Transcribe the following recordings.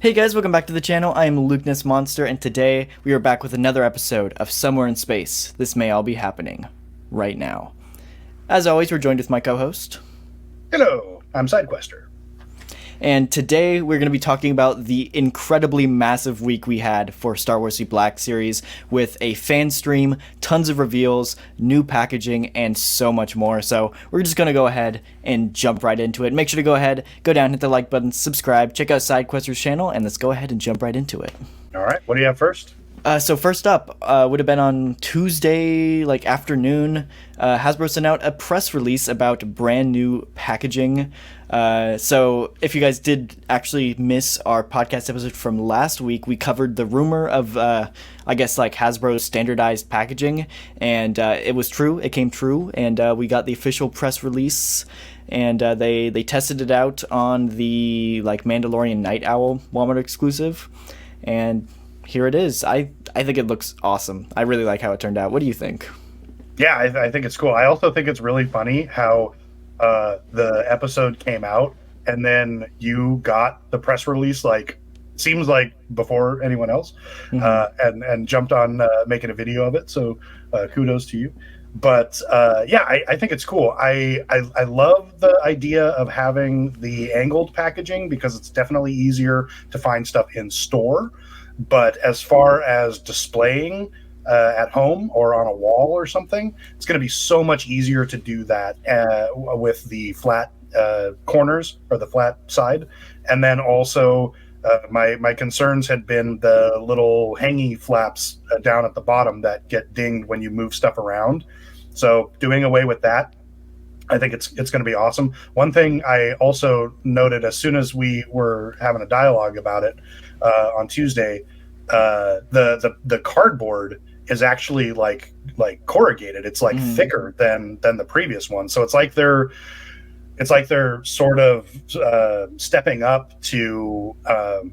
Hey guys, welcome back to the channel. I am Lukeness Monster, and today we are back with another episode of Somewhere in Space. This may all be happening right now. As always, we're joined with my co-host. Hello, I'm SideQuester. And today we're going to be talking about the incredibly massive week we had for Star Wars The Black Series with a fan stream, tons of reveals, new packaging, and so much more. So we're just going to go ahead and jump right into it. Make sure to go ahead, go down, hit the like button, subscribe, check out SideQuester's channel, and let's go ahead and jump right into it. All right, what do you have first? So first up, would have been on Tuesday, afternoon. Hasbro sent out a press release about brand new packaging. So if you guys did actually miss our podcast episode from last week, we covered the rumor of, Hasbro's standardized packaging, and it was true. It came true, and we got the official press release, and they tested it out on the Mandalorian Night Owl Walmart exclusive, and here it is. I think it looks awesome. I really like how it turned out. What do you think? Yeah, I think it's cool. I also think it's really funny how the episode came out and then you got the press release seems like before anyone else, and jumped on making a video of it. So kudos to you. But I think it's cool. I love the idea of having the angled packaging because it's definitely easier to find stuff in store. But as far as displaying at home or on a wall or something, it's going to be so much easier to do that with the flat corners or the flat side. And then also my concerns had been the little hangy flaps down at the bottom that get dinged when you move stuff around. So doing away with that, I think it's going to be awesome. One thing I also noted as soon as we were having a dialogue about it on Tuesday, the cardboard is actually like corrugated. It's thicker than the previous one. So it's like they're sort of stepping up to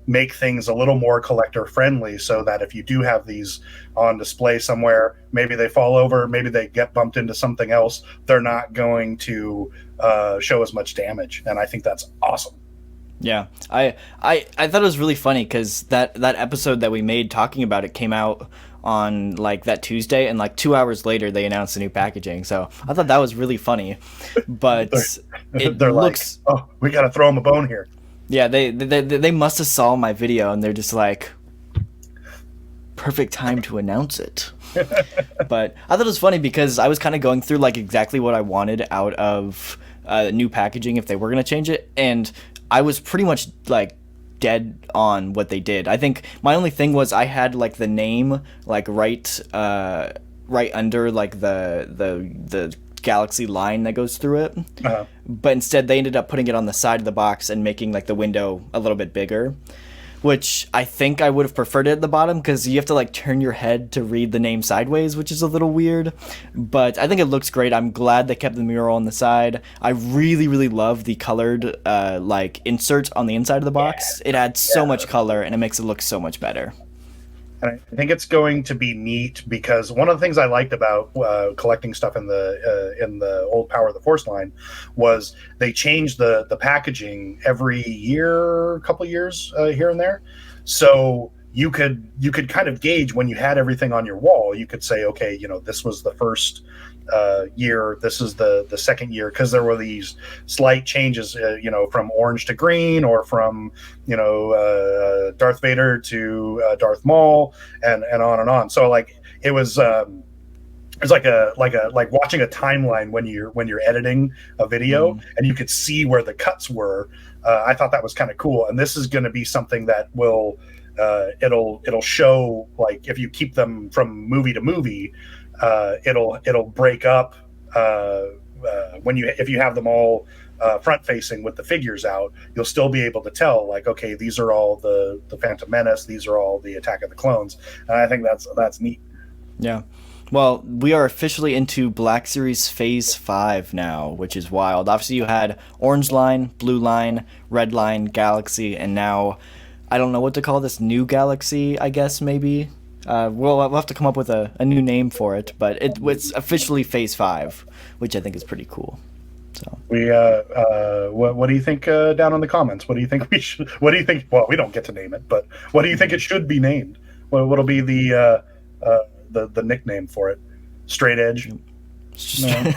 make things a little more collector friendly, so that if you do have these on display somewhere, maybe they fall over, maybe they get bumped into something else, they're not going to show as much damage. And I think that's awesome. Yeah, I thought it was really funny because that episode that we made talking about it came out on that Tuesday, and 2 hours later they announced the new packaging. So I thought that was really funny. But they're looks like, oh, we got to throw them a bone here. Yeah, they must have saw my video and they're just like, perfect time to announce it. But I thought it was funny because I was kind of going through exactly what I wanted out of new packaging if they were going to change it, and I was pretty much dead on what they did. I think my only thing was I had the name right under the galaxy line that goes through it. But instead they ended up putting it on the side of the box and making the window a little bit bigger, which I think I would have preferred it at the bottom because you have to turn your head to read the name sideways, which is a little weird. But I think it looks great. I'm glad they kept the mural on the side. I really, really love the colored insert on the inside of the box. It adds so much color and it makes it look so much better. And I think it's going to be neat because one of the things I liked about collecting stuff in the old Power of the Force line was they changed the packaging every year, couple years here and there. So you could kind of gauge when you had everything on your wall. You could say, okay, this was the first year, this is the second year, because there were these slight changes, from orange to green, or from Darth Vader to Darth Maul, and on and on. So it was it's like watching a timeline when you're editing a video, and you could see where the cuts were. I thought that was kind of cool, and this is going to be something that will it'll show, if you keep them from movie to movie, it'll break up if you have them all front facing with the figures out. You'll still be able to tell okay, these are all the Phantom Menace, these are all the Attack of the Clones, and I think that's neat. Yeah. Well, we are officially into Black Series Phase 5 now, which is wild. Obviously you had Orange Line, Blue Line, Red Line, Galaxy, and now I don't know what to call this new Galaxy, I guess, maybe. We'll have to come up with a new name for it, but it's officially Phase 5, which I think is pretty cool. So what do you think down in the comments? What do you think we should? What do you think? Well, we don't get to name it, but what do you think it should be named? What'll be the nickname for it? Straight Edge. No.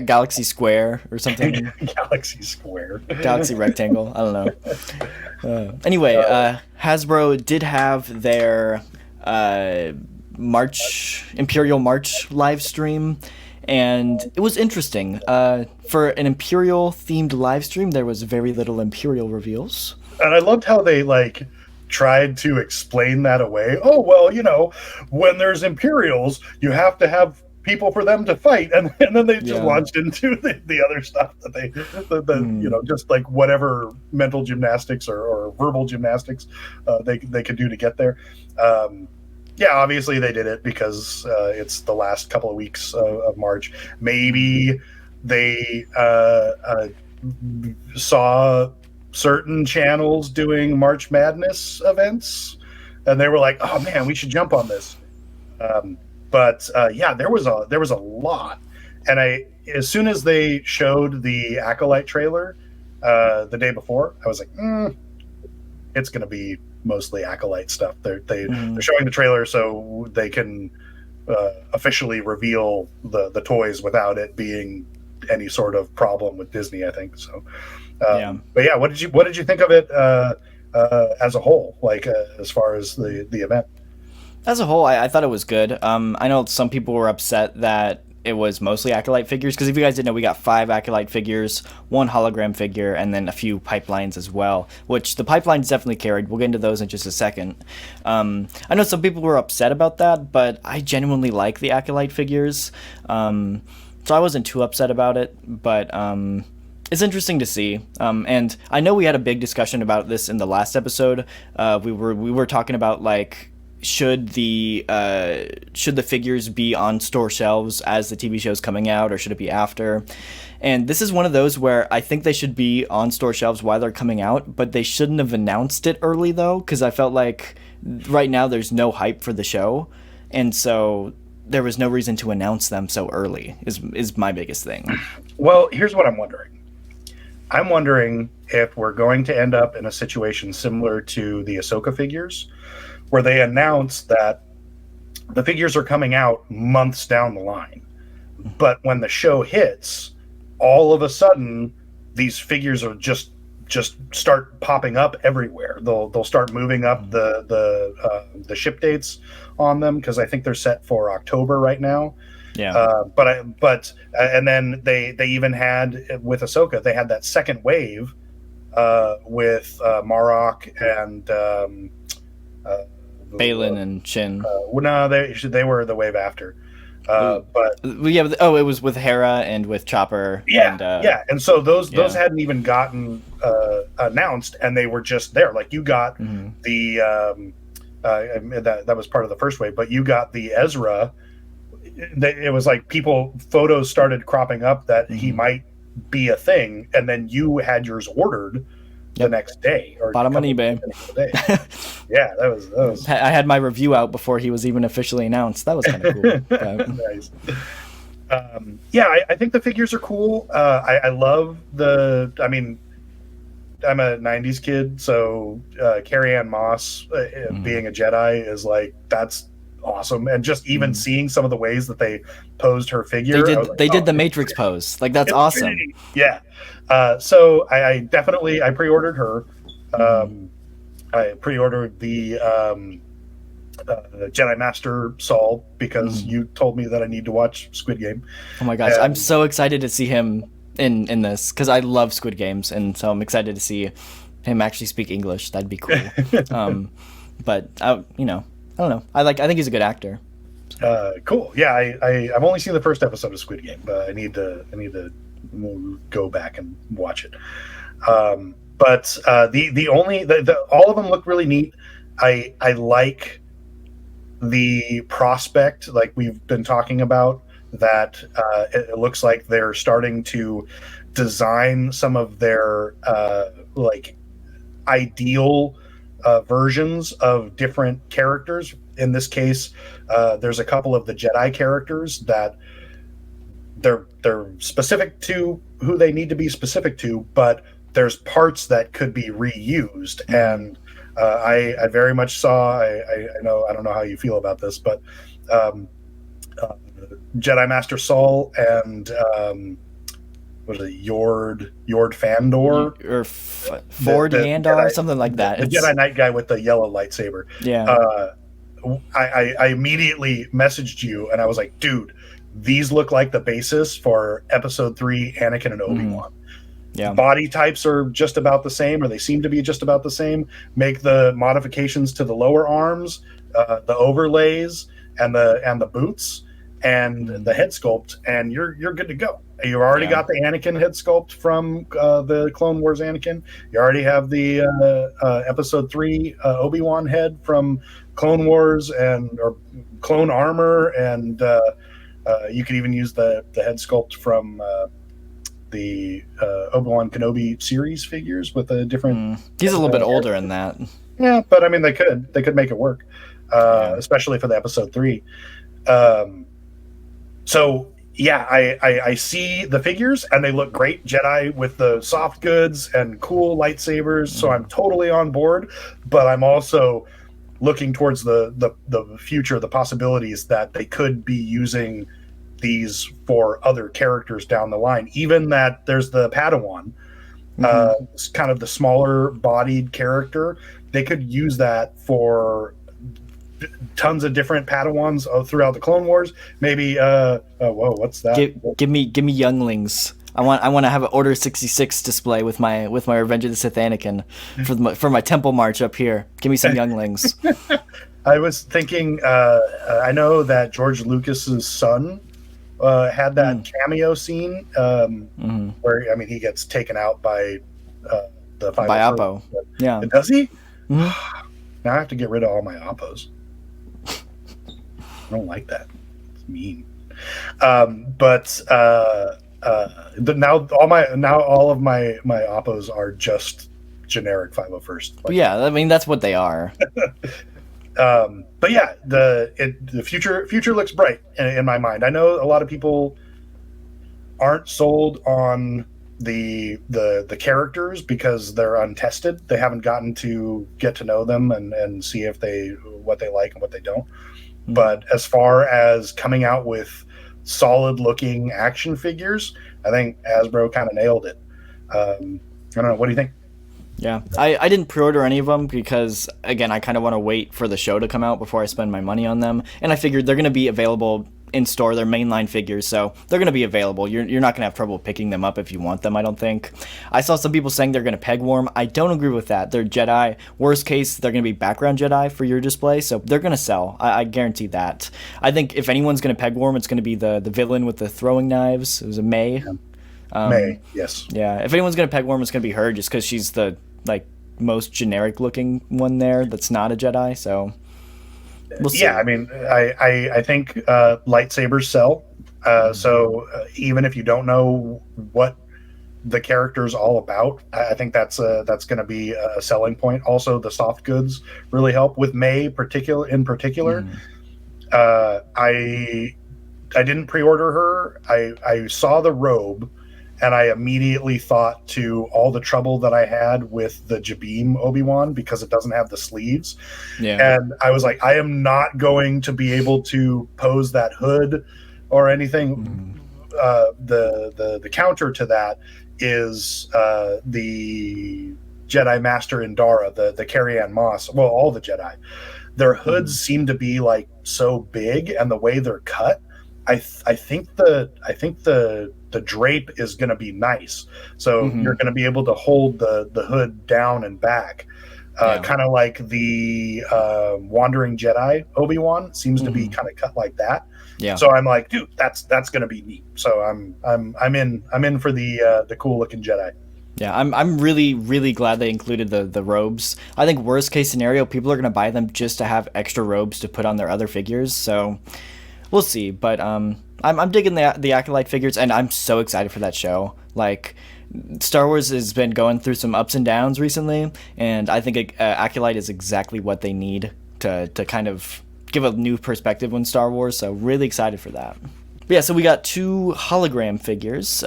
Galaxy Square or something. Galaxy Square. Galaxy Rectangle. I don't know. Anyway, Hasbro did have their Imperial March live stream, and it was interesting. For an Imperial themed live stream, there was very little Imperial reveals. And I loved how they tried to explain that away. Oh, well, when there's Imperials, you have to have people for them to fight, and then they just launched into the other stuff that they just whatever mental gymnastics or verbal gymnastics they could do to get there. Obviously they did it because it's the last couple of weeks of March. Maybe they saw certain channels doing March Madness events, and they were like, "Oh man, we should jump on this." But there was a lot, and as soon as they showed the Acolyte trailer the day before, I was like, it's going to be mostly Acolyte stuff. They're showing the trailer so they can officially reveal the toys without it being any sort of problem with Disney, I think so. But yeah, what did you think of it as a whole, as far as the event? As a whole, I thought it was good. I know some people were upset that it was mostly Acolyte figures, because if you guys didn't know, we got 5 Acolyte figures, 1 hologram figure, and then a few pipelines as well, which the pipelines definitely carried. We'll get into those in just a second. I know some people were upset about that, but I genuinely like the Acolyte figures, so I wasn't too upset about it, but it's interesting to see. And I know we had a big discussion about this in the last episode. We were talking about should the figures be on store shelves as the TV show's coming out, or should it be after? And this is one of those where I think they should be on store shelves while they're coming out, but they shouldn't have announced it early, though, because I felt like right now there's no hype for the show, and so there was no reason to announce them so early is my biggest thing. Well, here's what I'm wondering. I'm wondering if we're going to end up in a situation similar to the Ahsoka figures, where they announce that the figures are coming out months down the line. But when the show hits, all of a sudden, these figures are just start popping up everywhere. They'll start moving up the ship dates on them, because I think they're set for October right now. Yeah. And then they even had, with Ahsoka, they had that second wave with Marok and Balin and Shin. No, they were the wave after. It was with Hera and with Chopper. And so those hadn't even gotten announced, and they were just there. You got the that was part of the first wave, but you got the Ezra. It was photos started cropping up that he might be a thing, and then you had yours ordered the next day, or bought them on eBay. Yeah, that was. I had my review out before he was even officially announced. That was kind of cool. Nice. I think the figures are cool. I love the. I mean, I'm a '90s kid, so Carrie-Anne Moss being a Jedi is that's awesome, and just even seeing some of the ways that they posed her figure. They did the Matrix pose. That's awesome. Pretty. Yeah. So I definitely pre-ordered her. I pre-ordered the Jedi Master Saul because you told me that I need to watch Squid Game. Oh my gosh, I'm so excited to see him in this, because I love Squid Games, and so I'm excited to see him actually speak English. That'd be cool. But I don't know. I think he's a good actor. Cool. Yeah, I've only seen the first episode of Squid Game, but I need to go back and watch it. But all of them look really neat. I like the prospect, like we've been talking about, that it looks like they're starting to design some of their ideal versions of different characters. In this case, there's a couple of the Jedi characters that they're specific to who they need to be specific to, but there's parts that could be reused. And I very much saw. I know I don't know how you feel about this, but um, uh, Jedi Master Saul and what is it, Yord Fandor, or Ford Yandar, something like that. the Jedi Knight guy with the yellow lightsaber. Yeah. I immediately messaged you and I was like, dude, these look like the basis for Episode 3 Anakin and Obi-Wan. Yeah. Body types are just about the same, or they seem to be just about the same. Make the modifications to the lower arms, the overlays, and the boots, and the head sculpt, and you're good to go. You've already got the Anakin head sculpt from the Clone Wars Anakin. You already have the Episode 3 Obi-Wan head from Clone Wars or clone armor, and you could even use the head sculpt from the Obi-Wan Kenobi series figures with a different. He's a little bit older in that. Yeah, but I mean they could make it work, especially for the Episode 3. So yeah, I see the figures and they look great. Jedi with the soft goods and cool lightsabers. So I'm totally on board, but I'm also looking towards the future, the possibilities that they could be using these for other characters down the line. Even that there's the Padawan, kind of the smaller bodied character. They could use that for tons of different Padawans throughout the Clone Wars. Maybe whoa, what's that? Give me younglings. I want to have an Order 66 display with my Revenge of the Sith Anakin for my Temple March up here. Give me some younglings. I was thinking. I know that George Lucas's son had that cameo scene where he gets taken out by the by Oppo. Yeah, does he? Now I have to get rid of all my Oppos. I don't like that. It's mean. But now all of my Oppos are just generic 501st. Like, yeah, I mean that's what they are. But yeah, the future looks bright in my mind. I know a lot of people aren't sold on the characters because they're untested. They haven't gotten to get to know them and see if what they like and what they don't. But as far as coming out with solid looking action figures, I think Hasbro kind of nailed it. I don't know. What do you think? Yeah, I didn't pre-order any of them because, again, I kind of want to wait for the show to come out before I spend my money on them. And I figured they're going to be available in store. They're mainline figures, so they're going to be available. You're not going to have trouble picking them up if you want them, I don't think. I saw some people saying they're going to peg warm. I don't agree with that. They're Jedi. Worst case, they're going to be background Jedi for your display, so they're going to sell. I guarantee that. I think if anyone's going to peg warm, it's going to be the villain with the throwing knives. It was a May. May, yes. Yeah, if anyone's going to peg warm, it's going to be her just because she's the most generic looking one there that's not a Jedi, so we'll see. Yeah, I mean, I think lightsabers sell. So even if you don't know what the character's all about, I think that's going to be a selling point. Also, the soft goods really help with May in particular. I didn't pre-order her. I saw the robe. And I immediately thought to all the trouble that I had with the Jabim Obi-Wan because it doesn't have the sleeves. Yeah. And I was like, I am not going to be able to pose that hood or anything. The counter to that is the Jedi Master Indara, the Carrie-Ann Moss. Well, all the Jedi. Their hoods seem to be like so big, and the way they're cut, I think the drape is going to be nice. So you're going to be able to hold the hood down and back. Kind of like the Wandering Jedi Obi-Wan seems to be kind of cut like that. Yeah. So I'm like, dude, that's going to be neat. So I'm in for the cool looking Jedi. Yeah, I'm really, really glad they included the robes. I think worst case scenario, people are going to buy them just to have extra robes to put on their other figures. So we'll see. But I'm digging the Acolyte figures, and I'm so excited for that show. Like, Star Wars has been going through some ups and downs recently, and I think Acolyte is exactly what they need to kind of give a new perspective on Star Wars. So really excited for that. But yeah, so we got two hologram figures.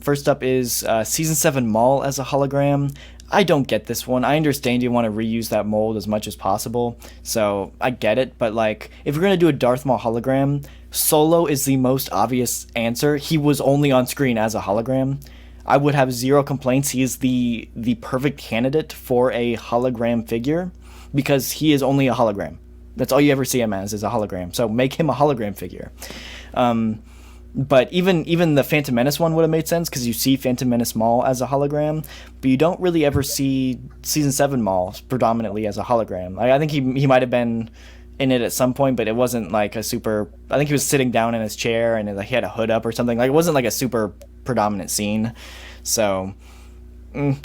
First up is Season 7 Maul as a hologram. I don't get this one. I understand you want to reuse that mold as much as possible, so I get it. But like, if you're gonna do a Darth Maul hologram, Solo is the most obvious answer. He was only on screen as a hologram. I would have zero complaints. He is the perfect candidate for a hologram figure because he is only a hologram. That's all you ever see him as is a hologram. So make him a hologram figure. But even the Phantom Menace one would have made sense because you see Phantom Menace Maul as a hologram, but you don't really ever see Season 7 Maul predominantly as a hologram. I think he might have been in it at some point, but it wasn't like a super... I think he was sitting down in his chair and he had a hood up or something. Like, it wasn't like a super predominant scene. So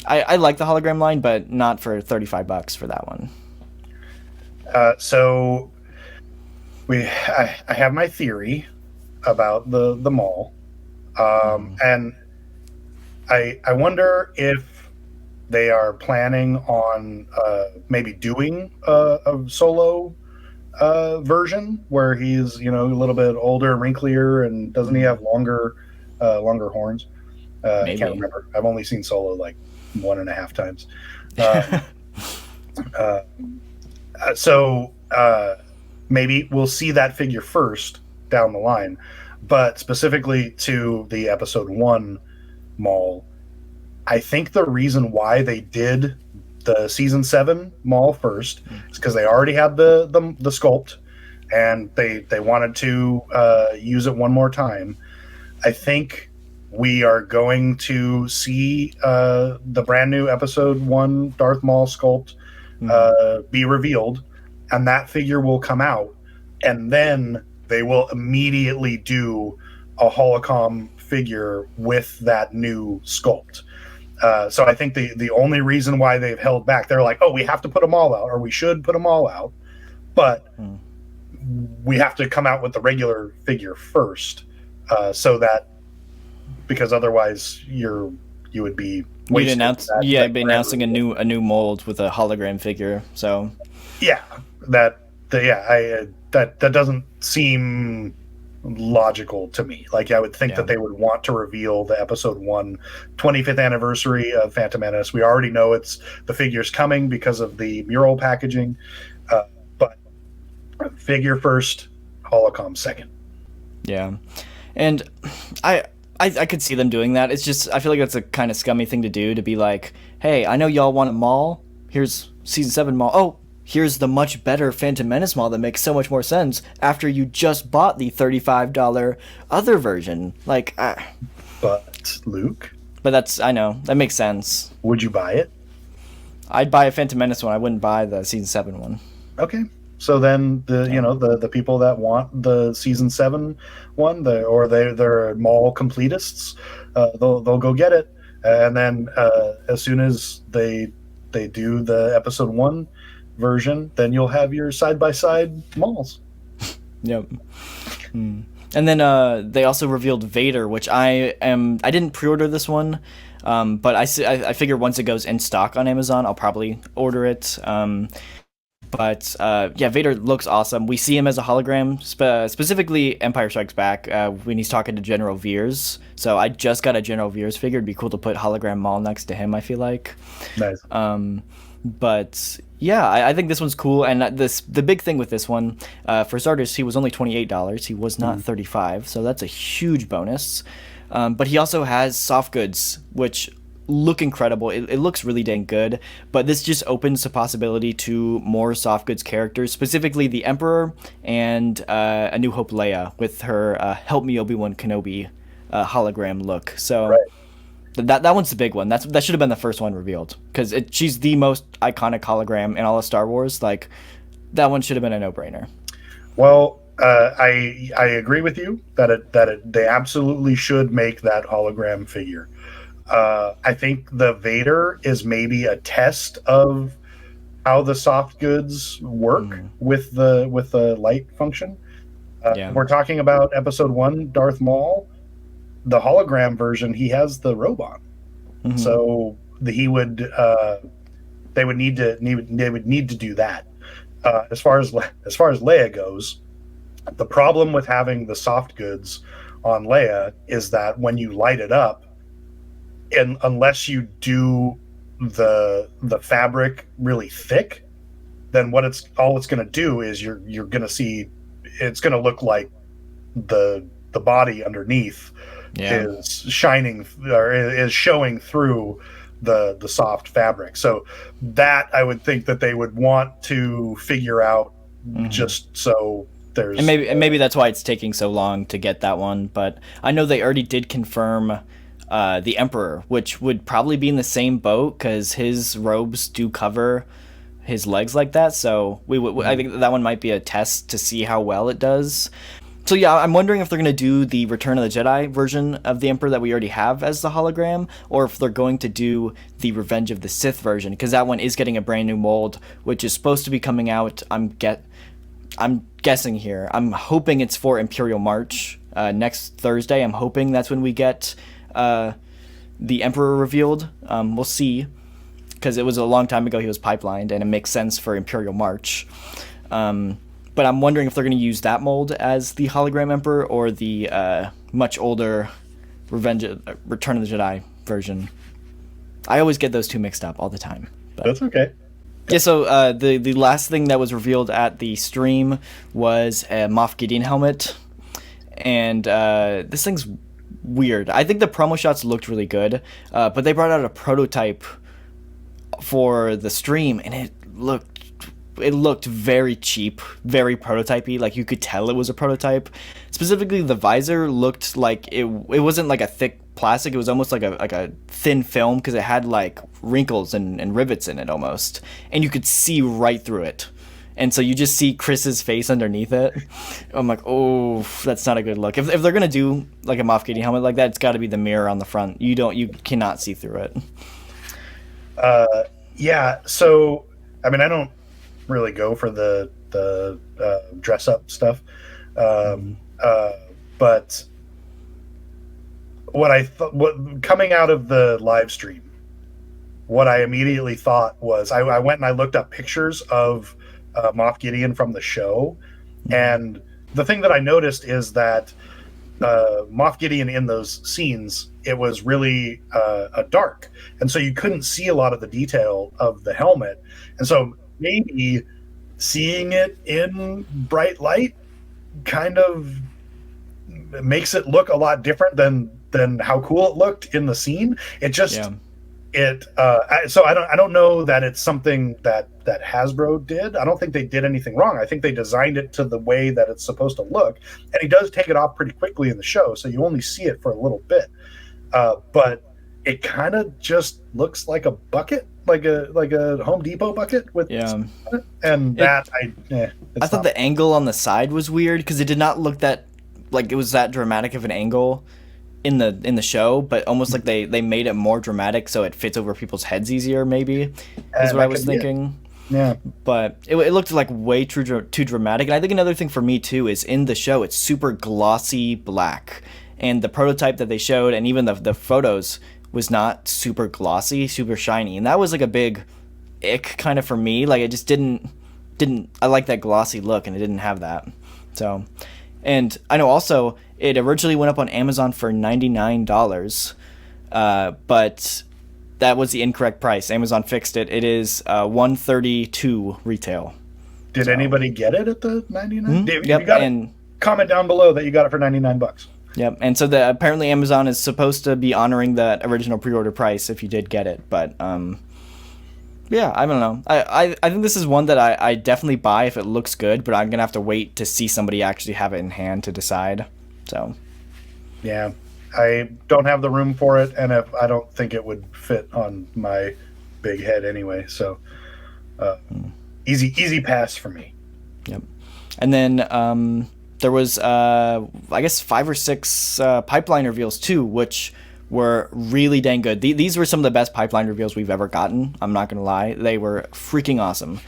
I like the hologram line, but not for $35 for that one. So I have my theory about the mall, and I wonder if they are planning on maybe doing a Solo version where he's a little bit older, wrinklier, and doesn't he have longer horns? I can't remember. I've only seen Solo like 1.5 times. So maybe we'll see that figure first down the line, but specifically to the episode 1 Maul, I think the reason why they did the season 7 Maul first is because they already had the sculpt and they wanted to use it one more time. I think we are going to see the brand new episode 1 Darth Maul sculpt be revealed, and that figure will come out, and then they will immediately do a holocron figure with that new sculpt. So I think the only reason why they've held back, they're like, oh, we have to put them all out, or we should put them all out, but we have to come out with the regular figure first, so that, because otherwise you would be announcing a new mold with a hologram figure. So that doesn't seem logical to me. Like, I would think that they would want to reveal the episode 1 25th anniversary of Phantom Menace. We already know it's the figure's coming because of the mural packaging, but figure first, holocron second. Yeah, and I could see them doing that. It's just, I feel like that's a kind of scummy thing to do, to be like, hey, I know y'all want a Maul. Here's season 7 Maul. Oh, here's the much better Phantom Menace Maul that makes so much more sense after you just bought the $35 other version. Like, But, Luke? But I know, that makes sense. Would you buy it? I'd buy a Phantom Menace one. I wouldn't buy the season 7 one. Okay. So then the people that want the season 7 one, they're Maul completists, they'll go get it, and then as soon as they do the episode 1 version, then you'll have your side by side Mauls. Yep. And then they also revealed Vader, which I didn't pre-order this one, but I figure once it goes in stock on Amazon, I'll probably order it. But Vader looks awesome. We see him as a hologram, specifically Empire Strikes Back, when he's talking to General Veers. So I just got a General Veers figure. It'd be cool to put hologram Maul next to him, I feel like. Nice. But yeah, I think this one's cool. And the big thing with this one, for starters, he was only $28. He was not $35, so that's a huge bonus. But he also has soft goods, which look incredible. It looks really dang good, but this just opens the possibility to more soft goods characters, specifically the Emperor and A New Hope Leia with her "Help Me Obi-Wan Kenobi" hologram look. So that one's the big one. That should have been the first one revealed, because she's the most iconic hologram in all of Star Wars. Like, that one should have been a no-brainer. Well, I agree with you that they absolutely should make that hologram figure. I think the Vader is maybe a test of how the soft goods work with the light function. If we're talking about episode 1 Darth Maul, the hologram version, he has the robot, so they would need to do that. As far as Leia goes, the problem with having the soft goods on Leia is that when you light it up, and unless you do the fabric really thick, then what it's going to do is you're going to see it's going to look like the body underneath is shining or is showing through the soft fabric. So that I would think that they would want to figure out, just so there's and maybe that's why it's taking so long to get that one. But I know they already did confirm the Emperor, which would probably be in the same boat because his robes do cover his legs like that. So I think that one might be a test to see how well it does. So yeah, I'm wondering if they're going to do the Return of the Jedi version of the Emperor that we already have as the hologram, or if they're going to do the Revenge of the Sith version, because that one is getting a brand new mold, which is supposed to be coming out. I'm guessing here. I'm hoping it's for Imperial March next Thursday. I'm hoping that's when we get the Emperor revealed. We'll see, because it was a long time ago he was pipelined, and it makes sense for Imperial March. But I'm wondering if they're going to use that mold as the hologram Emperor or the much older Return of the Jedi version. I always get those two mixed up all the time. But. That's okay. Yeah, so the last thing that was revealed at the stream was a Moff Gideon helmet. And this thing's weird. I think the promo shots looked really good, but they brought out a prototype for the stream, and it looked very cheap, very prototypey. Like, you could tell it was a prototype. Specifically, the visor looked like it wasn't like a thick plastic. It was almost like a thin film, because it had like wrinkles and rivets in it almost, and you could see right through it. And so you just see Chris's face underneath it. I'm like, oh, that's not a good look. If they're gonna do like a Moff Gideon helmet like that, it's got to be the mirror on the front. You cannot see through it. Yeah. So I mean, I don't really go for the dress up stuff, but what coming out of the live stream, what I immediately thought was I went and I looked up pictures of Moff Gideon from the show, and the thing that I noticed is that Moff Gideon in those scenes, it was really dark, and so you couldn't see a lot of the detail of the helmet, and so maybe seeing it in bright light kind of makes it look a lot different than how cool it looked in the scene. It just so I don't know that it's something that Hasbro did. I don't think they did anything wrong. I think they designed it to the way that it's supposed to look, and he does take it off pretty quickly in the show, so you only see it for a little bit. But it kind of just looks like a bucket, like a Home Depot bucket with and that I thought the angle on the side was weird, because it did not look that like it was that dramatic of an angle in the show, but almost like they made it more dramatic so it fits over people's heads easier, maybe is what I was thinking. Yeah, but it looked like way too dramatic. And I think another thing for me too is in the show it's super glossy black, and the prototype that they showed and even the photos was not super glossy, super shiny, and that was like a big ick kind of for me. Like, it just didn't I like that glossy look, and it didn't have that. So, and I know also it originally went up on Amazon for $99, but that was the incorrect price. Amazon fixed it. It is $132 retail. Did anybody get it at the 99? Mm-hmm. Yep. You got and comment down below that you got it for $99. Yep, and so apparently Amazon is supposed to be honoring that original pre-order price if you did get it, but yeah, I don't know. I think this is one that I definitely buy if it looks good, but I'm gonna have to wait to see somebody actually have it in hand to decide. So yeah, I don't have the room for it, and I don't think it would fit on my big head anyway. So easy pass for me. Yep, and then there was, I guess, 5 or 6 pipeline reveals, too, which were really dang good. These were some of the best pipeline reveals we've ever gotten. I'm not going to lie. They were freaking awesome.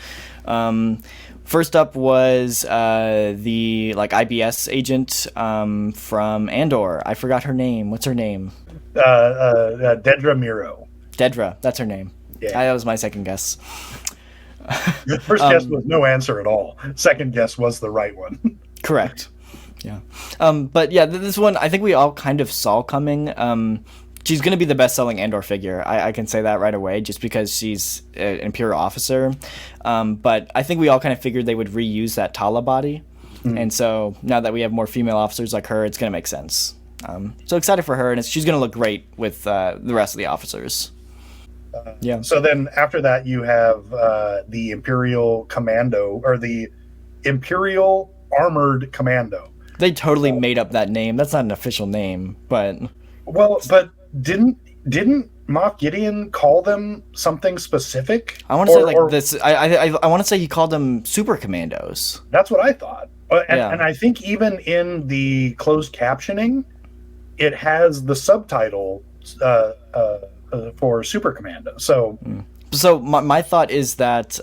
First up was the IBS agent from Andor. I forgot her name. What's her name? Dedra Miro. Dedra, that's her name. Yeah. That was my second guess. Your first guess was no answer at all. Second guess was the right one. Correct. Yeah. But yeah, this one I think we all kind of saw coming. She's going to be the best-selling Andor figure. I can say that right away, just because she's an Imperial officer. But I think we all kind of figured they would reuse that Tala body, and so now that we have more female officers like her, it's going to make sense. So excited for her, and she's going to look great with the rest of the officers. Yeah. So then after that, you have the Imperial Commando, or the Imperial Armored Commando. They totally made up that name. That's not an official name, but Well, but didn't Moff Gideon call them something specific? I want to say like this. I want to say he called them Super Commandos. That's what I thought. And, Yeah. and I think even in the closed captioning, it has the subtitle for Super Commando. So So my thought is that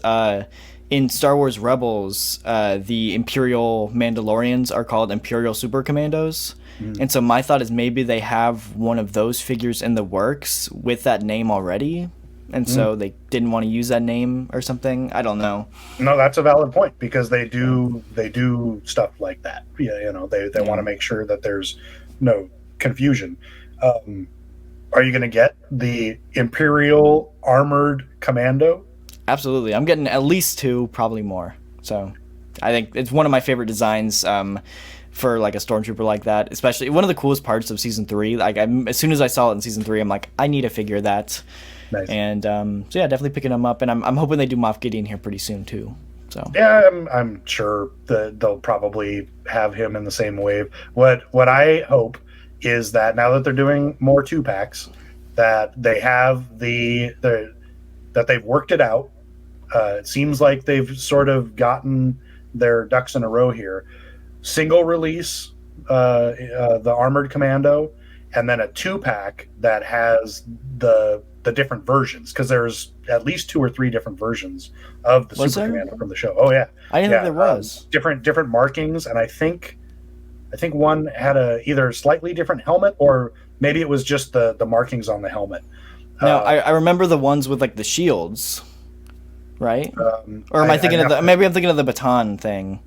in Star Wars Rebels, the Imperial Mandalorians are called Imperial Super Commandos. And so my thought is maybe they have one of those figures in the works with that name already. And so they didn't want to use that name or something. I don't know. no, that's a valid point, because they do stuff like that. Yeah, they want to make sure that there's no confusion. Are you going to get the Imperial Armored Commando? Absolutely. I'm getting at least 2, probably more. So I think it's one of my favorite designs for like a stormtrooper like that, especially one of the coolest parts of season 3. Like as soon as I saw it in season 3, I'm like, I need to figure that. Nice. And so yeah, definitely picking them up, and I'm hoping they do Moff Gideon here pretty soon too. So Yeah, I'm sure that they'll probably have him in the same wave. What I hope is that now that they're doing more 2-packs, that they have that they've worked it out. It seems like they've sort of their ducks in a row here. Single release, the Armored Commando, and then a 2-pack that has the different versions, because there's at least 2 or 3 different versions of the Super Commando from the show. Oh yeah, I didn't think there was different markings, and I think one had a either slightly different helmet, or maybe it was just the markings on the helmet. Now I remember the ones with like the shields, right? Or am I thinking maybe I'm thinking of the baton thing.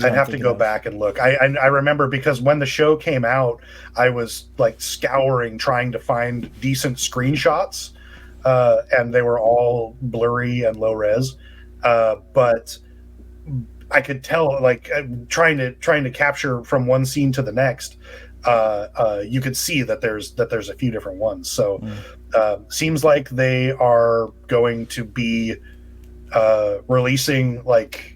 I'd have to go back and look. I remember, because when the show came out, I was like scouring trying to find decent screenshots, and they were all blurry and low res. But I could tell, like trying to capture from one scene to the next, you could see that there's a few different ones. So seems like they are going to be releasing like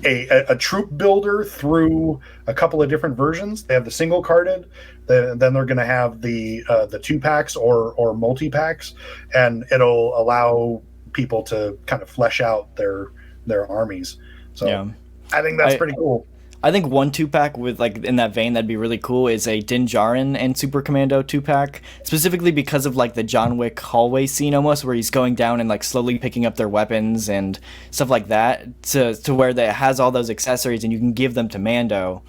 a troop builder through a couple of different versions. They have the single carded, then they're going to have the 2-packs or multi-packs, and it'll allow people to kind of flesh out their armies. So yeah. I think that's pretty cool. I think one 2-pack with like in that vein that'd be really cool is a Din Djarin and Super Commando 2-pack, specifically because of like the John Wick hallway scene almost, where he's going down and like slowly picking up their weapons and stuff like that, to where that has all those accessories and you can give them to Mando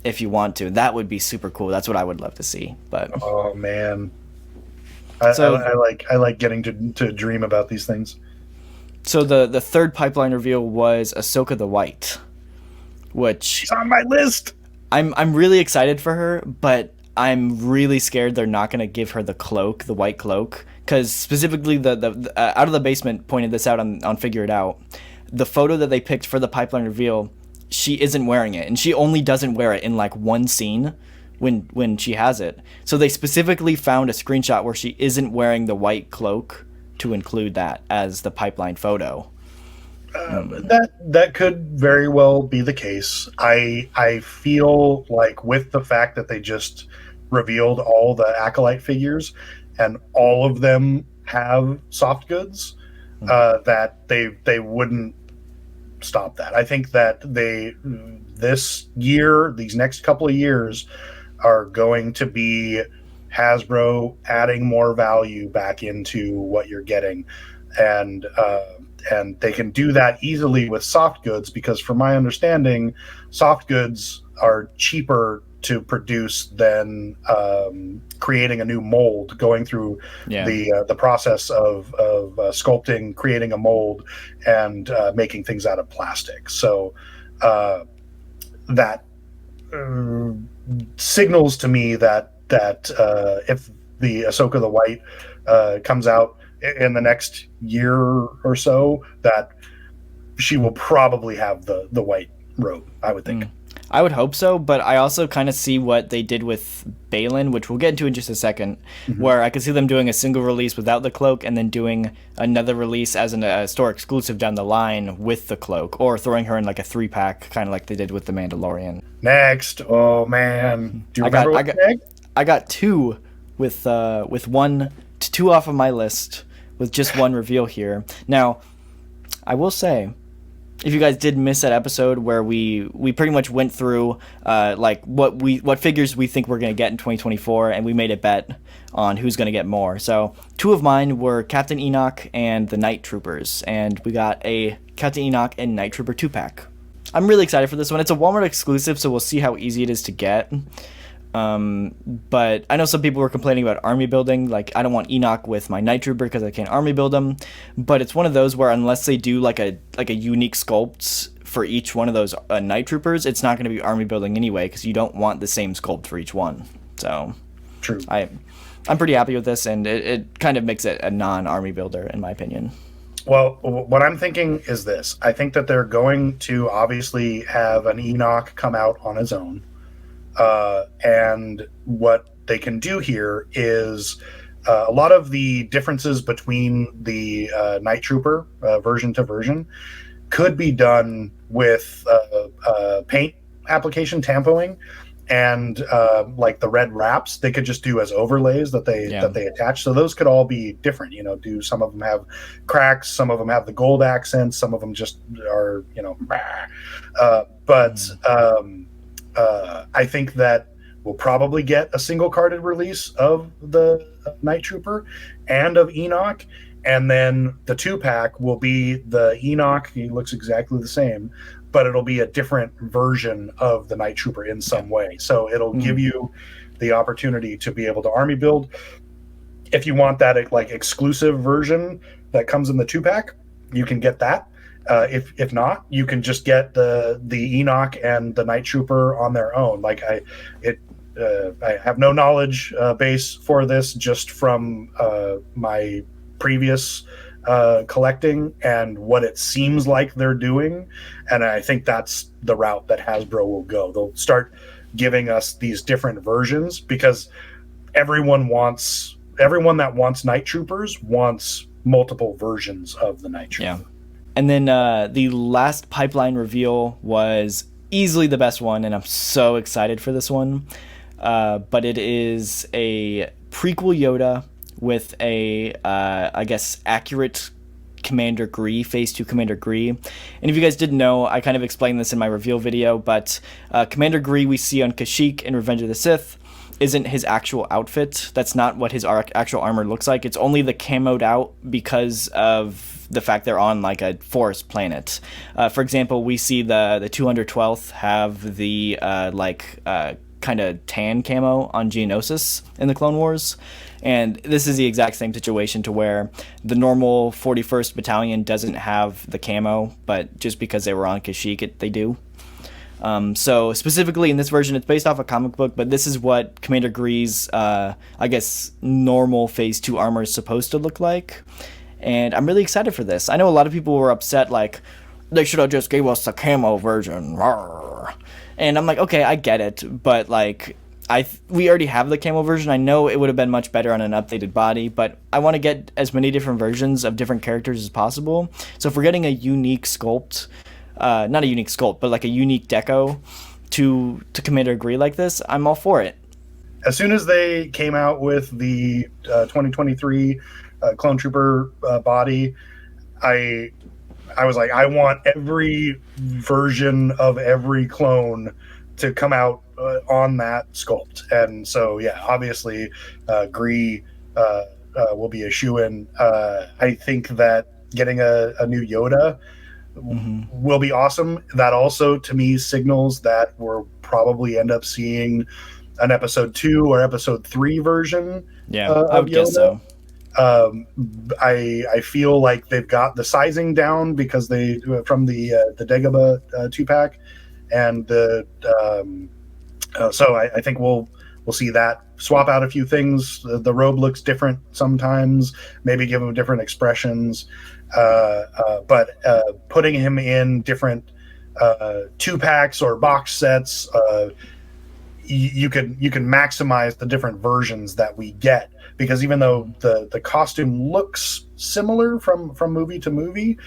if you want to. That would be super cool. That's what I would love to see. But oh man, I like getting to dream about these things. So the third pipeline reveal was Ahsoka the White, which she's on my list. I'm really excited for her, but I'm really scared they're not going to give her the cloak, the white cloak, because specifically the Out of the Basement pointed this out on Figure It Out. The photo that they picked for the pipeline reveal, she isn't wearing it, and she only doesn't wear it in like one scene when she has it. So they specifically found a screenshot where she isn't wearing the white cloak to include that as the pipeline photo. That could very well be the case. I feel like with the fact that they just revealed all the Acolyte figures and all of them have soft goods, that they wouldn't stop that. I think that these next couple of years are going to be Hasbro adding more value back into what you're getting, and they can do that easily with soft goods, because from my understanding, soft goods are cheaper to produce than creating a new mold, going through the process of sculpting, creating a mold, and making things out of plastic. So that signals to me that if the Ahsoka the White comes out in the next year or so, that she will probably have the white robe, I would think. I would hope so, but I also kind of see what they did with Balin, which we'll get into in just a second, where I could see them doing a single release without the cloak and then doing another release as a store exclusive down the line with the cloak, or throwing her in like a 3-pack, kind of like they did with the Mandalorian. Next, oh man, do you remember what's next? I got two with two off of my list with just one reveal here. Now, I will say, if you guys did miss that episode where we pretty much went through like what figures we think we're going to get in 2024, and we made a bet on who's going to get more. So two of mine were Captain Enoch and the Night Troopers, and we got a Captain Enoch and Night Trooper 2-pack. I'm really excited for this one. It's a Walmart exclusive, so we'll see how easy it is to get. But I know some people were complaining about army building. Like, I don't want Enoch with my Night Trooper because I can't army build him. But it's one of those where unless they do like a unique sculpt for each one of those Night Troopers, it's not going to be army building anyway, because you don't want the same sculpt for each one. So true. I'm pretty happy with this, and it kind of makes it a non-army builder in my opinion. Well, what I'm thinking is this. I think that they're going to obviously have an Enoch come out on his own. And what they can do here is a lot of the differences between the Night Trooper version to version could be done with paint application, tampoing, and like the red wraps they could just do as overlays that they attach. So those could all be different. Do some of them have cracks, some of them have the gold accents, some of them just are I think that we'll probably get a single carded release of the Night Trooper and of Enoch, and then the 2-pack will be the Enoch. He looks exactly the same, but it'll be a different version of the Night Trooper in some way. So it'll give you the opportunity to be able to army build. If you want that like exclusive version that comes in the 2-pack, you can get that. If not, you can just get the Enoch and the Night Trooper on their own. Like I have no knowledge base for this, just from my previous collecting and what it seems like they're doing, and I think that's the route that Hasbro will go. They'll start giving us these different versions because everyone that wants Night Troopers wants multiple versions of the Night Trooper. Yeah. And then the last pipeline reveal was easily the best one, and I'm so excited for this one. But it is a prequel Yoda with a, I guess, accurate Commander Gree, Phase 2 Commander Gree. And if you guys didn't know, I kind of explained this in my reveal video, but Commander Gree we see on Kashyyyk in Revenge of the Sith isn't his actual outfit. That's not what his actual armor looks like. It's only the camoed out because of the fact they're on like a forest planet. For example, we see the 212th have the kind of tan camo on Geonosis in the Clone Wars, and this is the exact same situation to where the normal 41st Battalion doesn't have the camo, but just because they were on Kashyyyk, they do. So specifically in this version, it's based off a comic book, but this is what Commander Gree's, I guess, normal Phase 2 armor is supposed to look like. And I'm really excited for this. I know a lot of people were upset, like, they should have just gave us the camo version. Rawr. And I'm like, okay, I get it. But, like, we already have the camo version. I know it would have been much better on an updated body, but I want to get as many different versions of different characters as possible. So if we're getting a unique sculpt, not a unique sculpt, but like a unique deco to Commander Gree like this, I'm all for it. As soon as they came out with the 2023 Clone Trooper body, I was like, I want every version of every clone to come out on that sculpt. And so, yeah, obviously, Gree will be a shoo-in. I think that getting a new Yoda will be awesome. That also, to me, signals that we'll probably end up seeing an episode 2 or episode 3 version. Yeah, I would guess so. I feel like they've got the sizing down because they from the Dagobah 2-pack and the So I think we'll see that, swap out a few things. The robe looks different sometimes, maybe give him different expressions, but putting him in different 2-packs or box sets, you can maximize the different versions that we get, because even though the costume looks similar from movie to movie,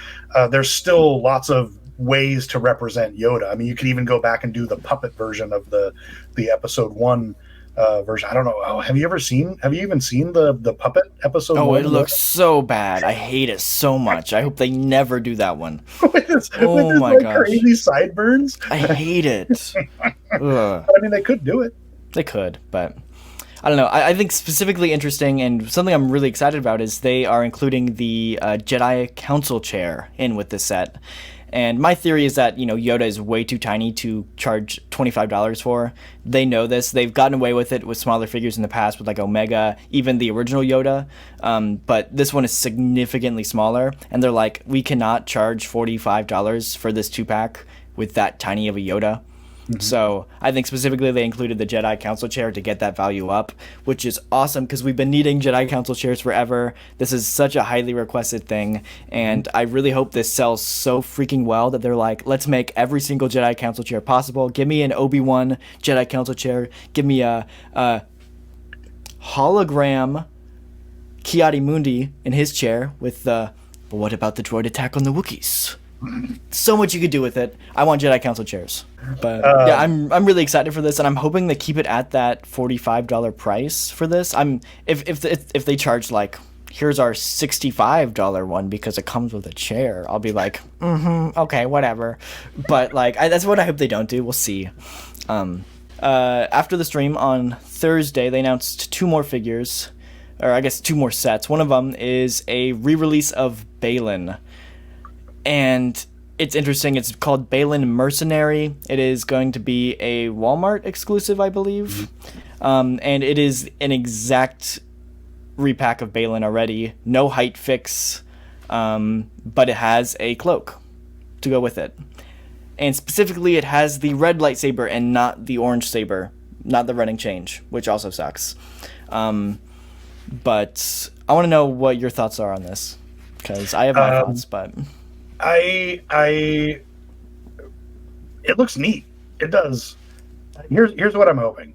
there's still lots of ways to represent Yoda. I mean, you can even go back and do the puppet version of the episode 1 version. I don't know. Oh, have you even seen the puppet episode Oh, 1? it looks so bad. I hate it so much. I hope they never do that one. with his Oh my like gosh. crazy sideburns. I hate it. Ugh. I mean, they could do it. They could, but I don't know. I think specifically interesting and something I'm really excited about is they are including the Jedi Council chair in with this set. And my theory is that, Yoda is way too tiny to charge $25 for. They know this. They've gotten away with it with smaller figures in the past with like Omega, even the original Yoda. But this one is significantly smaller. And they're like, we cannot charge $45 for this 2-pack with that tiny of a Yoda. Mm-hmm. So I think specifically they included the Jedi Council chair to get that value up, which is awesome because we've been needing Jedi Council chairs forever. This is such a highly requested thing, and I really hope this sells so freaking well that they're like, let's make every single Jedi Council chair possible. Give me an Obi-Wan Jedi Council chair. Give me a hologram Ki-Adi-Mundi in his chair with the, but what about the droid attack on the Wookiees? So much you could do with it. I want Jedi Council chairs, but yeah, I'm really excited for this, and I'm hoping they keep it at that $45 price for this. If they charge like, here's our $65 one because it comes with a chair, I'll be like, okay, whatever. But like, that's what I hope they don't do. We'll see. After the stream on Thursday, they announced 2 more figures, or I guess 2 more sets. One of them is a re-release of Balin. And it's interesting. It's called Balin Mercenary. It is going to be a Walmart exclusive, I believe. And it is an exact repack of Balin already. No height fix, but it has a cloak to go with it. And specifically, it has the red lightsaber and not the orange saber, not the running change, which also sucks. But I want to know what your thoughts are on this, because I have my thoughts, but... it looks neat. It does. Here's what I'm hoping.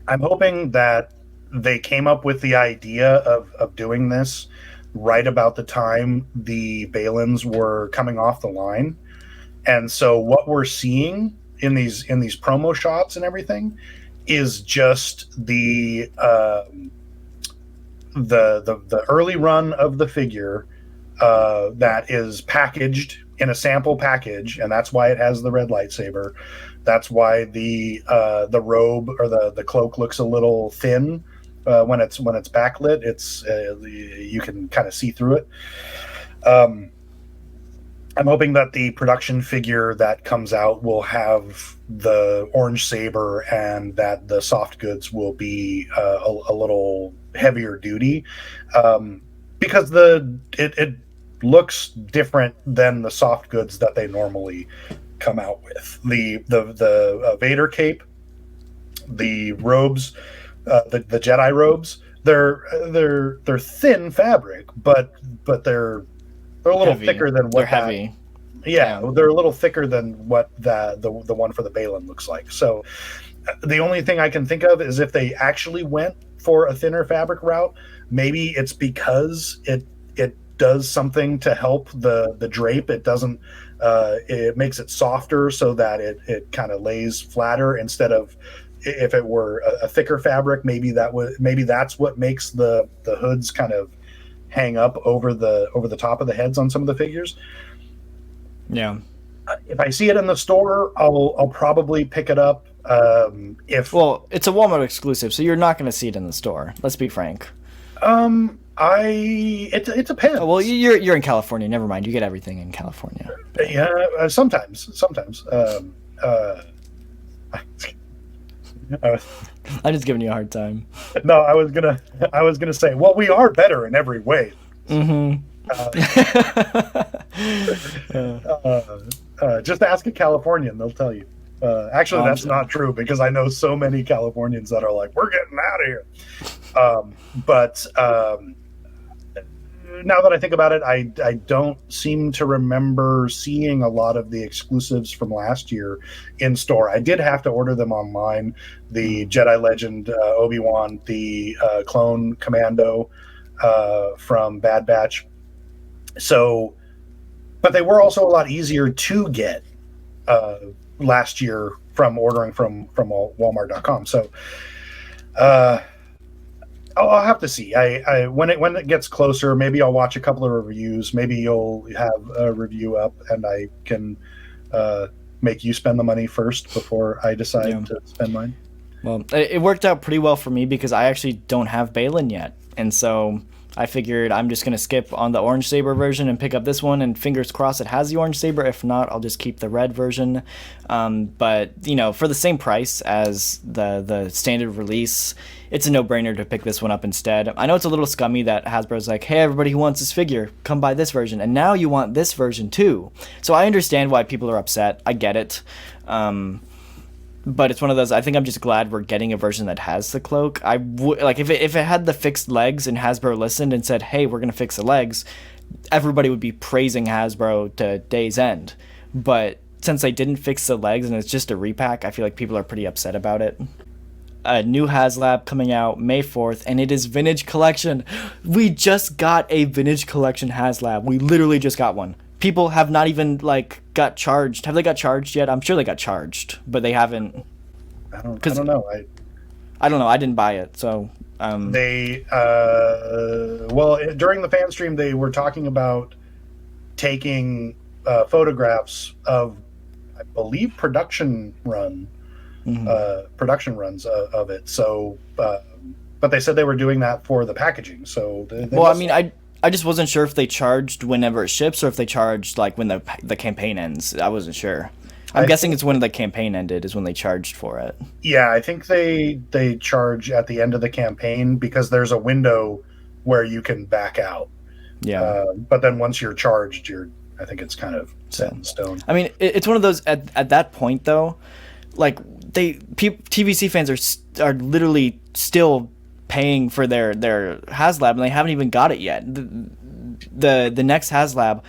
I'm hoping that they came up with the idea of doing this right about the time the Balins were coming off the line. And so what we're seeing in these promo shots and everything is just the early run of the figure, that is packaged in a sample package, and that's why it has the red lightsaber. That's why the robe or the cloak looks a little thin when it's backlit. It's you can kind of see through it. I'm hoping that the production figure that comes out will have the orange saber, and that the soft goods will be a little heavier duty, because it looks different than the soft goods that they normally come out with. The Vader cape, the robes, the Jedi robes, they're thin fabric, but they're a little heavy. Thicker than what they're heavy. Yeah, they're a little thicker than what the one for the Balin looks like. So the only thing I can think of is if they actually went for a thinner fabric route, maybe it's because it does something to help the drape. It doesn't it makes it softer so that it kind of lays flatter, instead of, if it were a thicker fabric, maybe that's what makes the hoods kind of hang up over the top of the heads on some of the figures. Yeah. If I see it in the store, I'll probably pick it up. Well, it's a Walmart exclusive, so you're not going to see it in the store. Let's be frank. It depends. Oh, well, you're in California. Never mind. You get everything in California. Yeah, sometimes. I'm just giving you a hard time. No, I was gonna say, well, we are better in every way. Mm-hmm. Just ask a Californian; they'll tell you. Actually, I'm that's not true because I know so many Californians that are like, "We're getting out of here." But now that I think about it, I don't seem to remember seeing a lot of the exclusives from last year in store. I did have to order them online. The Jedi Legend Obi-Wan, the Clone Commando from Bad Batch. So, but they were also a lot easier to get uh, last year from ordering from Walmart.com. So, uh, I'll have to see. I when it gets closer, maybe I'll watch a couple of reviews. Maybe you'll have a review up, and I can uh, make you spend the money first before I Yeah. decide to spend mine. Well, it worked out pretty well for me because I actually don't have Balin yet, and so I figured I'm just gonna skip on the orange saber version and pick up this one, and fingers crossed it has the orange saber. If not, I'll just keep the red version. But for the same price as the standard release, it's a no-brainer to pick this one up instead. I know it's a little scummy that Hasbro's like, hey, everybody who wants this figure, come buy this version, and now you want this version too. So I understand why people are upset. I get it. But it's one of those. I think I'm just glad we're getting a version that has the cloak. I would like if it had the fixed legs and Hasbro listened and said, "Hey, we're gonna fix the legs," everybody would be praising Hasbro to day's end. But since they didn't fix the legs and it's just a repack, I feel like people are pretty upset about it. A new HasLab coming out May 4th, and it is Vintage Collection. We just got a Vintage Collection HasLab. We literally just got one. People have not even got charged. Have they got charged yet? I'm sure they got charged, but they haven't. I don't know. I don't know. I didn't buy it, so They well during the fan stream they were talking about taking photographs of, I believe, production runs of it. So, but they said they were doing that for the packaging. So, well, I mean, I just wasn't sure if they charged whenever it ships or if they charged like when the campaign ends. I wasn't sure. I'm guessing it's when the campaign ended is when they charged for it. Yeah, I think they charge at the end of the campaign because there's a window where you can back out. Yeah. But then once you're charged, I think it's kind of set in stone. I mean, it's one of those at that point though, like TVC fans are literally still paying for their HasLab and they haven't even got it yet. The next HasLab,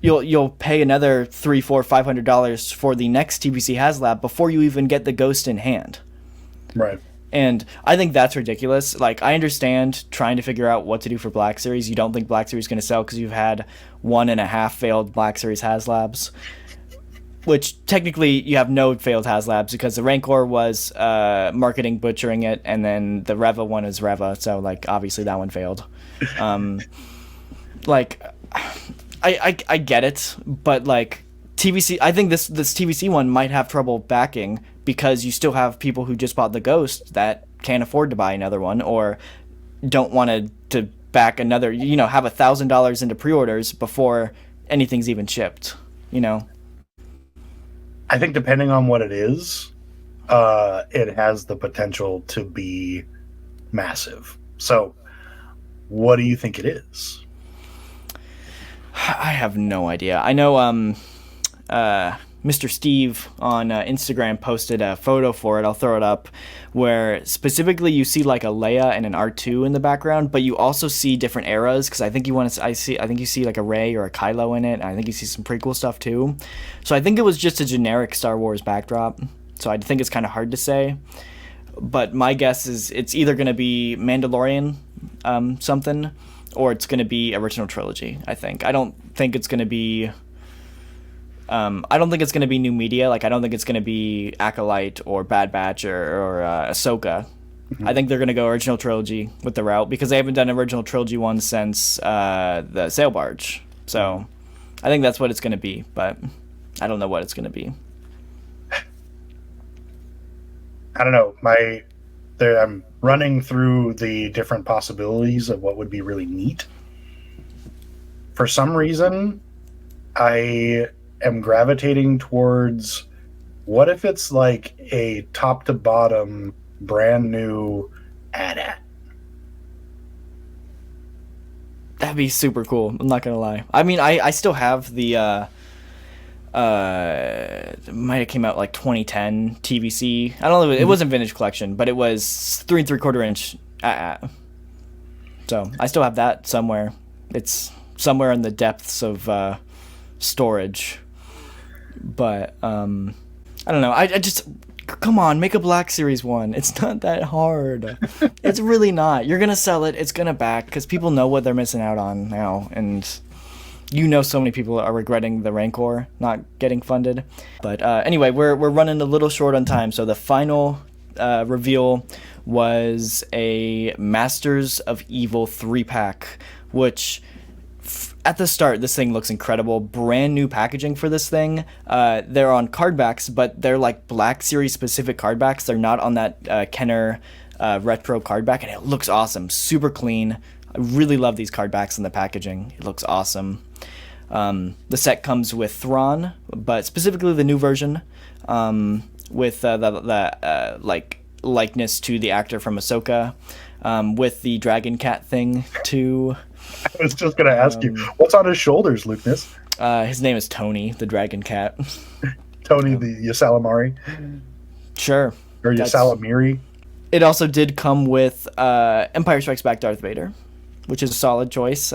you'll pay another $300, $400, $500 for the next TVC HasLab before you even get the Ghost in hand. Right. And I think that's ridiculous. Like, I understand trying to figure out what to do for Black Series. You don't think Black Series is going to sell because you've had 1.5 failed Black Series HasLabs. Which, technically, you have no failed HasLabs because the Rancor was marketing butchering it, and then the Reva one is Reva, so, like, obviously that one failed. I get it, but, like, TVC, I think this TVC one might have trouble backing because you still have people who just bought the Ghost that can't afford to buy another one or don't want to back another, have $1,000 into pre-orders before anything's even shipped, I think depending on what it is, it has the potential to be massive. So, what do you think it is? I have no idea. I know Mr. Steve on Instagram posted a photo for it. I'll throw it up, where specifically you see like a Leia and an R2 in the background, but you also see different eras because I think I think you see like a Rey or a Kylo in it. And I think you see some prequel stuff too. So I think it was just a generic Star Wars backdrop. So I think it's kind of hard to say. But my guess is it's either going to be Mandalorian something, or it's going to be original trilogy. I think. I don't think it's going to be new media. Like, I don't think it's going to be Acolyte or Bad Batch or Ahsoka. Mm-hmm. I think they're going to go original trilogy with the route because they haven't done original trilogy one since the Sail Barge. So I think that's what it's going to be, but I don't know what it's going to be. I don't know. I'm running through the different possibilities of what would be really neat. For some reason, I am gravitating towards what if it's like a top to bottom brand new AT-AT. That'd be super cool. I'm not gonna lie. I mean, I still have the It might have came out like 2010 TVC. I don't know. It wasn't vintage collection, but it was 3 3/4 inch. So I still have that somewhere. It's somewhere in the depths of storage. But I don't know. I just come on, make a Black Series one. It's not that hard. It's really not. You're gonna sell it. It's gonna back because people know what they're missing out on now, and so many people are regretting the Rancor not getting funded. But anyway, we're running a little short on time, so the final reveal was a Masters of Evil 3-pack, which at the start, this thing looks incredible. Brand new packaging for this thing. They're on card backs, but they're like Black Series specific card backs. They're not on that Kenner retro card back, and it looks awesome. Super clean. I really love these card backs and the packaging. It looks awesome. The set comes with Thrawn, but specifically the new version, with the likeness to the actor from Ahsoka, with the dragon cat thing too. I was just going to ask you, what's on his shoulders, Lucas? His name is Tony, the dragon cat. Tony the Ysalamiri? Sure. Or Ysalamiri? It also did come with Empire Strikes Back Darth Vader, which is a solid choice.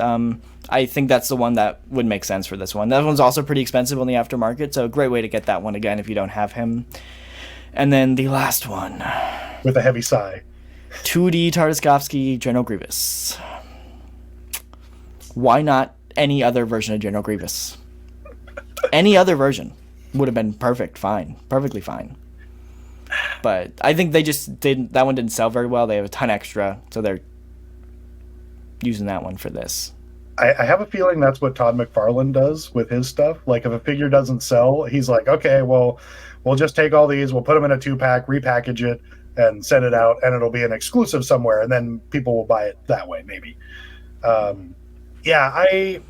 I think that's the one that would make sense for this one. That one's also pretty expensive on the aftermarket, so a great way to get that one again if you don't have him. And then the last one. With a heavy sigh. 2D Tartakovsky General Grievous. Why not any other version of General Grievous? Any other version would have been perfectly fine. But I think that one didn't sell very well. They have a ton extra, so they're using that one for this. I have a feeling that's what Todd McFarlane does with his stuff. Like, if a figure doesn't sell, he's like, okay, well, we'll just take all these, we'll put them in a 2-pack, repackage it, and send it out, and it'll be an exclusive somewhere, and then people will buy it that way, maybe. Yeah, I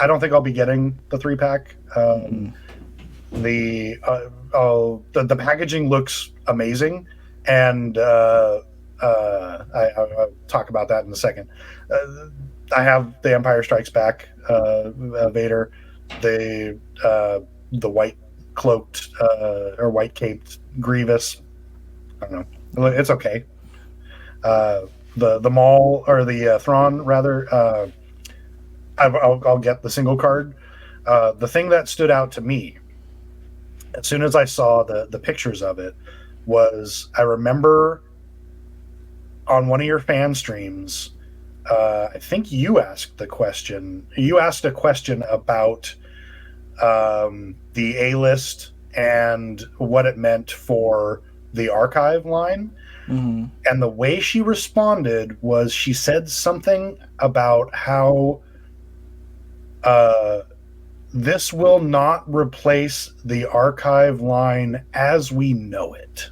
don't think I'll be getting the 3-pack. The packaging looks amazing, and I'll talk about that in a second. I have the Empire Strikes Back Vader, the white cloaked or white caped Grievous. I don't know. It's okay. The Maul or the Thrawn rather. I'll get the single card. The thing that stood out to me as soon as I saw the pictures of it was I remember on one of your fan streams, I think you asked the question. You asked a question about the A-list and what it meant for the archive line. Mm-hmm. And the way she responded was she said something about how this will not replace the archive line as we know it.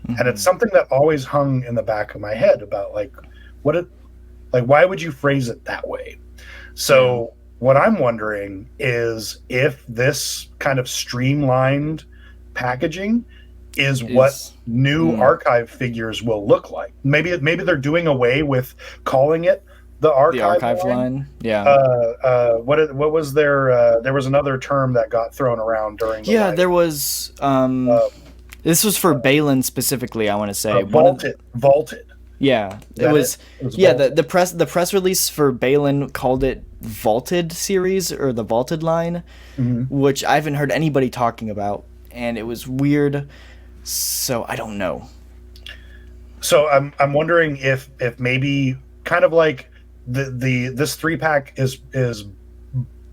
Mm-hmm. And it's something that always hung in the back of my head about why would you phrase it that way? So what I'm wondering is if this kind of streamlined packaging is what new archive figures will look like. Maybe they're doing away with calling it the archive line. Yeah. What was there was another term that got thrown around during the live. There was this was for Balin specifically, I want to say. Vaulted. Yeah. It was the press release for Balin called it Vaulted series or the Vaulted line, which I haven't heard anybody talking about, and it was weird. So I don't know. So I'm wondering if maybe kind of like this 3-pack is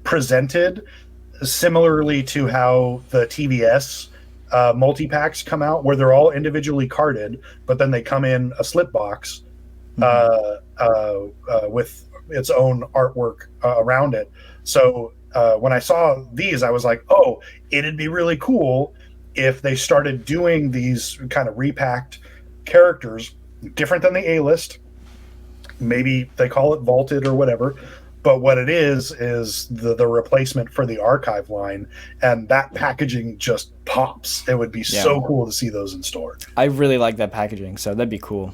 presented similarly to how the TVS multi-packs come out, where they're all individually carded, but then they come in a slip box with its own artwork around it. So when I saw these, I was like, oh, it'd be really cool if they started doing these kind of repacked characters, different than the A-list. Maybe they call it vaulted or whatever, but what it is the replacement for the archive line, and that packaging just pops. It would be so cool to see those in store. I really like that packaging, so that'd be cool.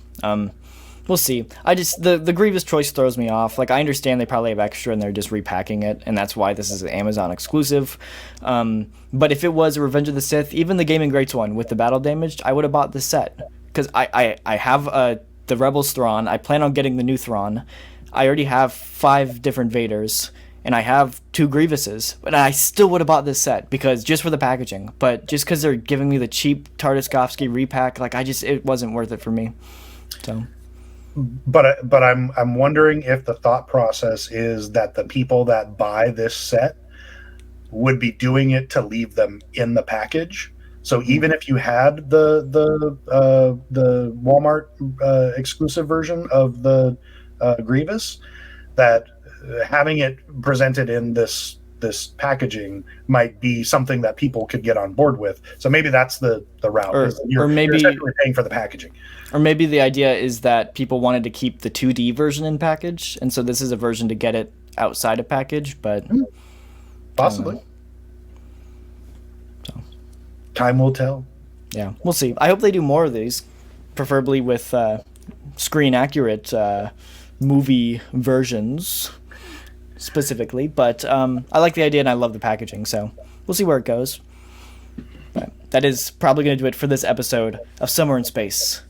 We'll see. I just the Grievous choice throws me off. Like I understand they probably have extra and they're just repacking it, and that's why this is an Amazon exclusive. But if it was a Revenge of the Sith, even the Gaming Greats one with the battle damaged, I would have bought this set because I have the Rebels Thrawn. I plan on getting the new Thrawn. I already have 5 different Vaders, and I have 2 Grievouses, but I still would have bought this set because just for the packaging. But just because they're giving me the cheap Tartakovsky repack, like it wasn't worth it for me. So. But I'm wondering if the thought process is that the people that buy this set would be doing it to leave them in the package. So even if you had the Walmart exclusive version of the Grievous, that having it presented in this packaging might be something that people could get on board with. So maybe that's the route. Or maybe you're paying for the packaging. Or maybe the idea is that people wanted to keep the 2D version in package, and so this is a version to get it outside of package, but... Possibly. So. Time will tell. Yeah, we'll see. I hope they do more of these, preferably with screen-accurate movie versions, specifically. But I like the idea, and I love the packaging, so we'll see where it goes. But that is probably going to do it for this episode of Somewhere in Space.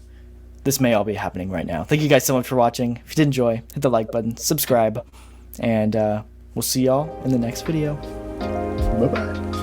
This may all be happening right now. Thank you guys so much for watching. If you did enjoy, hit the like button, subscribe, and we'll see y'all in the next video. Bye-bye.